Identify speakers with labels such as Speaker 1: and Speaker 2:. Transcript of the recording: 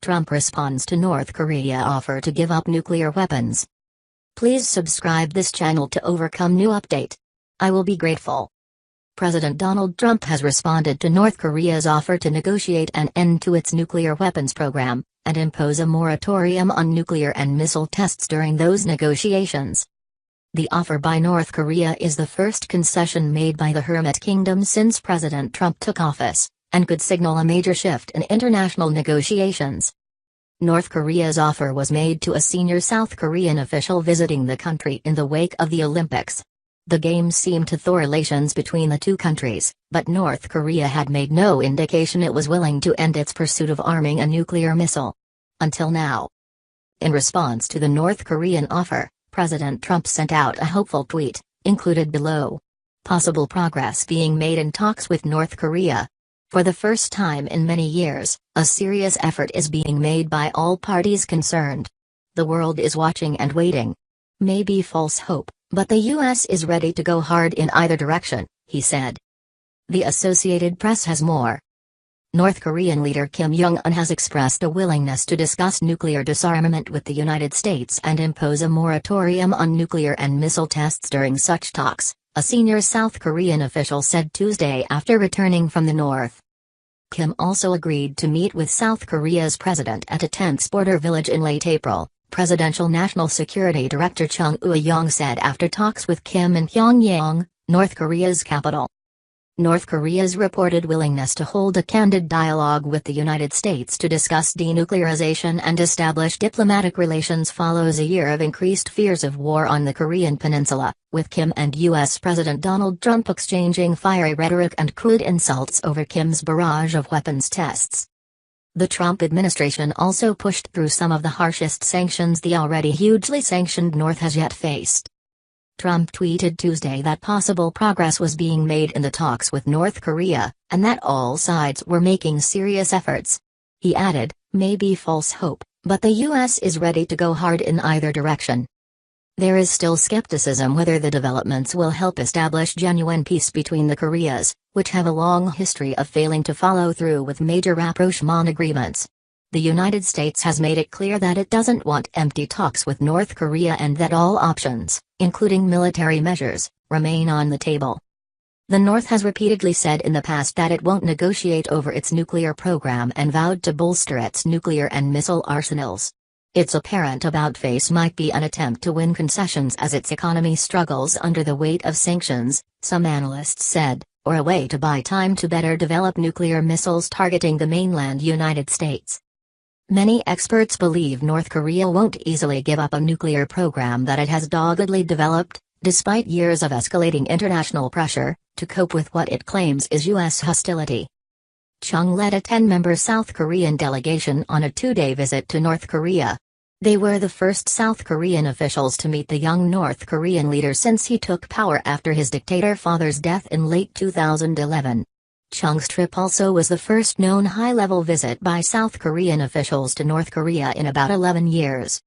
Speaker 1: Trump responds to North Korea offer to give up nuclear weapons. Please subscribe this channel to overcome new update. I will be grateful. President Donald Trump has responded to North Korea's offer to negotiate an end to its nuclear weapons program, and impose a moratorium on nuclear and missile tests during those negotiations. The offer by North Korea is the first concession made by the Hermit Kingdom since President Trump took office, and could signal a major shift in international negotiations. North Korea's offer was made to a senior South Korean official visiting the country in the wake of the Olympics. The Games seemed to thaw relations between the two countries, but North Korea had made no indication it was willing to end its pursuit of arming a nuclear missile. Until now. In response to the North Korean offer, President Trump sent out a hopeful tweet, included below. Possible progress being made in talks with North Korea. For the first time in many years, a serious effort is being made by all parties concerned. The world is watching and waiting. Maybe false hope, but the U.S. is ready to go hard in either direction, he said. The Associated Press has more. North Korean leader Kim Jong-un has expressed a willingness to discuss nuclear disarmament with the United States and impose a moratorium on nuclear and missile tests during such talks, a senior South Korean official said Tuesday after returning from the north. Kim also agreed to meet with South Korea's president at a tense border village in late April, Presidential National Security Director Chung Eui-yong said after talks with Kim in Pyongyang, North Korea's capital. North Korea's reported willingness to hold a candid dialogue with the United States to discuss denuclearization and establish diplomatic relations follows a year of increased fears of war on the Korean peninsula, with Kim and U.S. President Donald Trump exchanging fiery rhetoric and crude insults over Kim's barrage of weapons tests. The Trump administration also pushed through some of the harshest sanctions the already hugely sanctioned North has yet faced. Trump tweeted Tuesday that possible progress was being made in the talks with North Korea, and that all sides were making serious efforts. He added, "Maybe false hope, but the U.S. is ready to go hard in either direction." There is still skepticism whether the developments will help establish genuine peace between the Koreas, which have a long history of failing to follow through with major rapprochement agreements. The United States has made it clear that it doesn't want empty talks with North Korea and that all options, including military measures, remain on the table. The North has repeatedly said in the past that it won't negotiate over its nuclear program and vowed to bolster its nuclear and missile arsenals. Its apparent about-face might be an attempt to win concessions as its economy struggles under the weight of sanctions, some analysts said, or a way to buy time to better develop nuclear missiles targeting the mainland United States. Many experts believe North Korea won't easily give up a nuclear program that it has doggedly developed, despite years of escalating international pressure, to cope with what it claims is U.S. hostility. Chung led a 10-member South Korean delegation on a 2-day visit to North Korea. They were the first South Korean officials to meet the young North Korean leader since he took power after his dictator father's death in late 2011. Chung's trip also was the first known high-level visit by South Korean officials to North Korea in about 11 years.